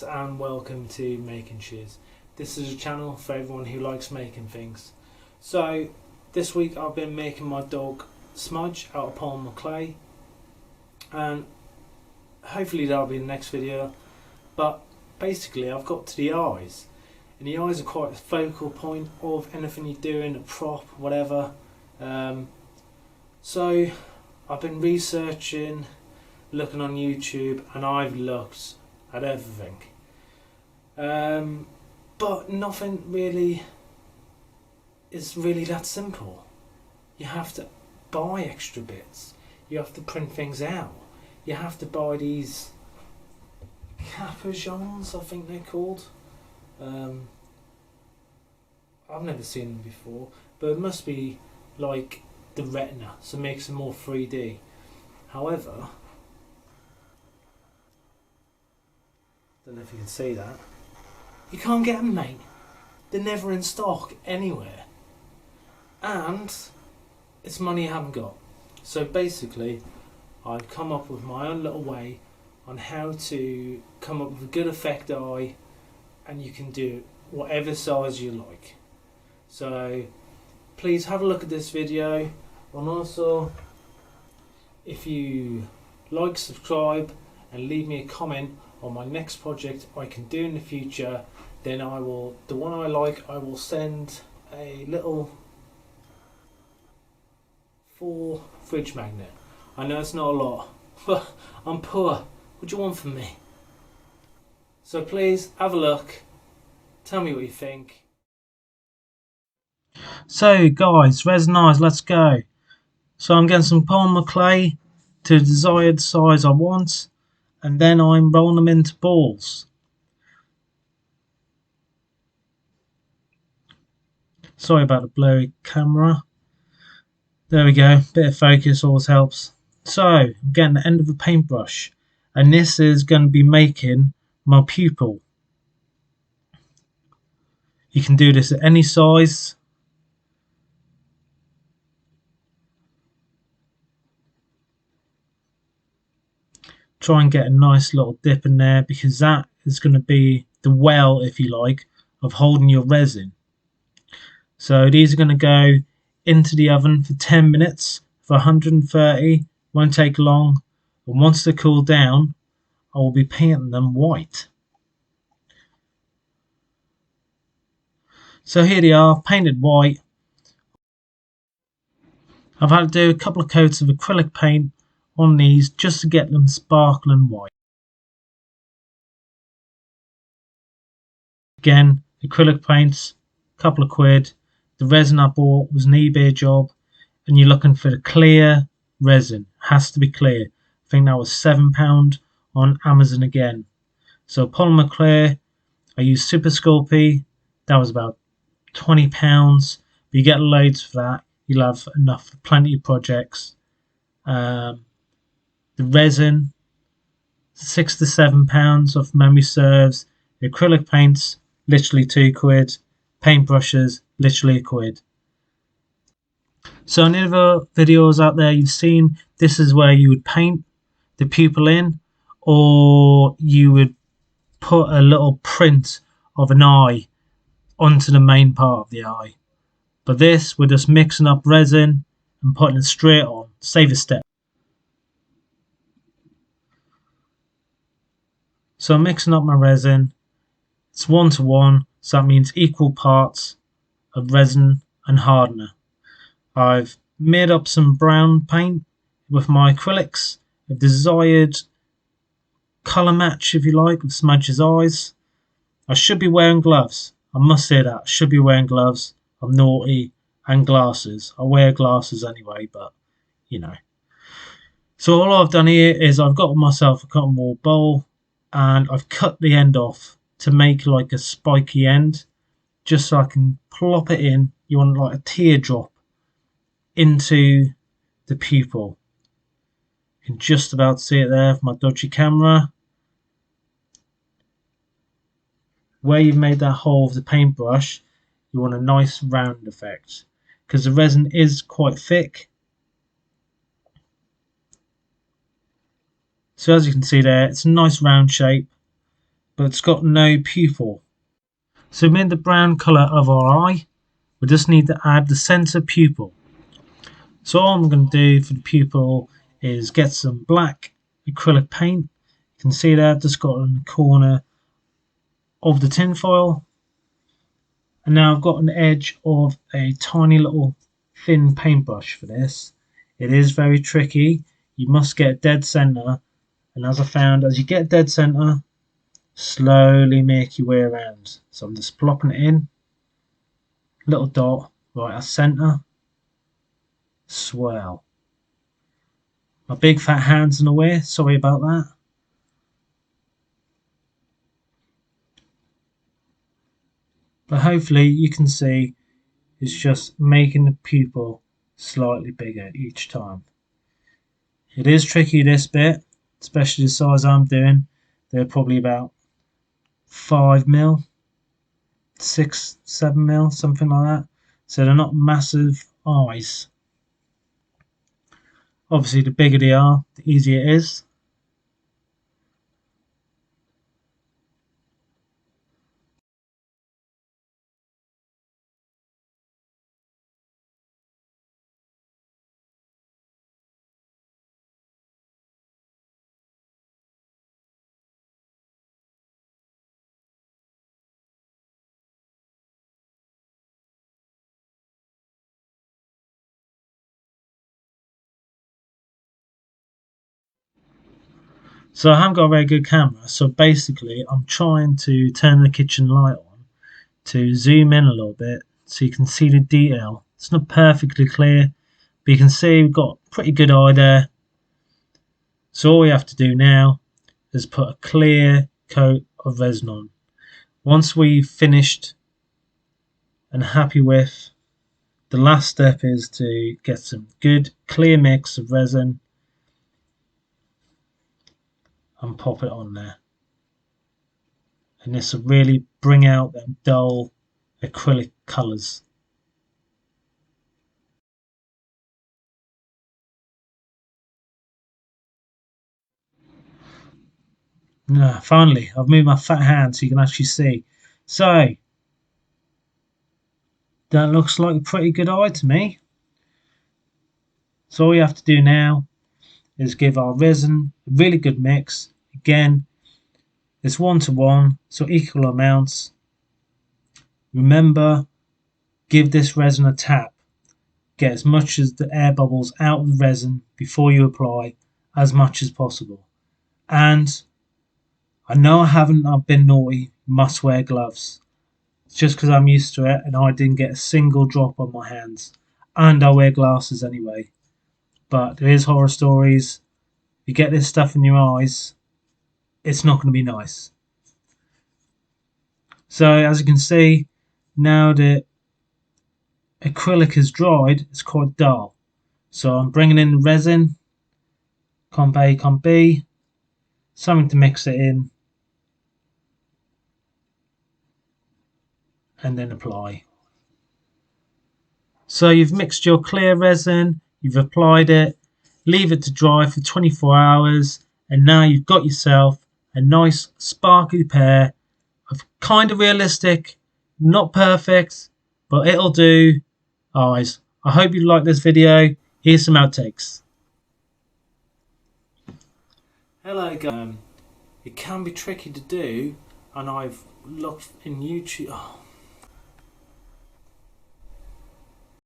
Alex and welcome to Making Shoes. This is a channel for everyone who likes making things. So this week I've been making my dog Smudge out of polymer clay, and hopefully that'll be the next video. But basically I've got to the eyes, and the eyes are quite a focal point of anything you're doing, a prop, whatever. So I've been researching, looking on YouTube, and I've looked at everything, but nothing really is really that simple. You have to buy extra bits, you have to print things out, you have to buy these capuchons, I think they're called. I've never seen them before, but it must be like the retina, so it makes them more 3D. However, don't know if you can see that, you can't get them, mate. They're never in stock anywhere, and it's money you haven't got. So basically I've come up with my own little way on how to come up with a good effect eye, and you can do whatever size you like. So please have a look at this video, and also if you like, subscribe and leave me a comment on my next project I can do in the future, then I will, the one I like, I will send a little for fridge magnet. I know it's not a lot, but I'm poor. What do you want from me? So please have a look, tell me what you think. So guys, resin eyes, let's go. So I'm getting some polymer clay to the desired size I want, and then I'm rolling them into balls. Sorry about the blurry camera. There we go, bit of focus always helps. So I'm getting the end of a paintbrush, and this is going to be making my pupil. You can do this at any size. Try and get a nice little dip in there, because that is going to be the well, if you like, of holding your resin. So these are going to go into the oven for 10 minutes for 130, won't take long, and once they cool down I will be painting them white. So here they are, painted white. I've had to do a couple of coats of acrylic paint on these just to get them sparkling white. Again, acrylic paints, a couple of quid. The resin I bought was an eBay job, and you're looking for the clear resin. Has to be clear. I think that was £7 on Amazon again. So polymer clear, I used Super Sculpey. That was about £20. But you get loads for that. You'll have enough for plenty of projects. The resin, £6 to £7 if memory serves. The acrylic paints, literally 2 quid. Paintbrushes, literally a quid. So in other videos out there you've seen, this is where you would paint the pupil in, or you would put a little print of an eye onto the main part of the eye. But this, we're just mixing up resin and putting it straight on. Save a step. So I'm mixing up my resin. It's 1:1, so that means equal parts of resin and hardener. I've made up some brown paint with my acrylics, a desired colour match, if you like, with Smudge's eyes. I should be wearing gloves. I must say that. I should be wearing gloves. I'm naughty. And glasses. I wear glasses anyway, but you know. So all I've done here is I've got myself a cotton wool bowl, and I've cut the end off to make like a spiky end, just so I can plop it in. You want like a teardrop into the pupil. You can just about see it there with my dodgy camera. Where you've made that hole with the paintbrush, you want a nice round effect, because the resin is quite thick. So as you can see there, it's a nice round shape, but it's got no pupil. So we made the brown colour of our eye. We just need to add the centre pupil. So all I'm going to do for the pupil is get some black acrylic paint. You can see that I've just got in the corner of the tin foil. And now I've got an edge of a tiny little thin paintbrush for this. It is very tricky. You must get dead centre. And as I found, as you get dead centre, slowly make your way around. So I'm just plopping it in. Little dot right at centre. Swell. My big fat hand's in the way, sorry about that. But hopefully you can see it's just making the pupil slightly bigger each time. It is tricky this bit, especially the size I'm doing. They're probably about 5mm, 6, 7mm, something like that. So they're not massive eyes. Obviously the bigger they are, the easier it is. So I haven't got a very good camera, so basically I'm trying to turn the kitchen light on to zoom in a little bit so you can see the detail. It's not perfectly clear, but you can see we've got a pretty good eye there. So all we have to do now is put a clear coat of resin on. Once we've finished and happy with, the last step is to get some good clear mix of resin and pop it on there. And this will really bring out them dull acrylic colours. Finally, I've moved my fat hand so you can actually see. So, that looks like a pretty good eye to me. So all we have to do now is give our resin a really good mix. Again, it's 1:1, so equal amounts. Remember, give this resin a tap. Get as much as the air bubbles out of the resin before you apply as much as possible. And I know I've been naughty, must wear gloves. It's just because I'm used to it and I didn't get a single drop on my hands. And I wear glasses anyway. But there is horror stories. You get this stuff in your eyes, it's not going to be nice. So as you can see, now the acrylic is dried, it's quite dull. So I'm bringing in the resin, comp A, comp B, something to mix it in, and then apply. So you've mixed your clear resin, you've applied it, leave it to dry for 24 hours, and now you've got yourself a nice sparkly pair of kind of realistic, not perfect, but it'll do eyes. I hope you like this video. Here's some outtakes. Hello guys. It can be tricky to do, and I've looked in YouTube. Oh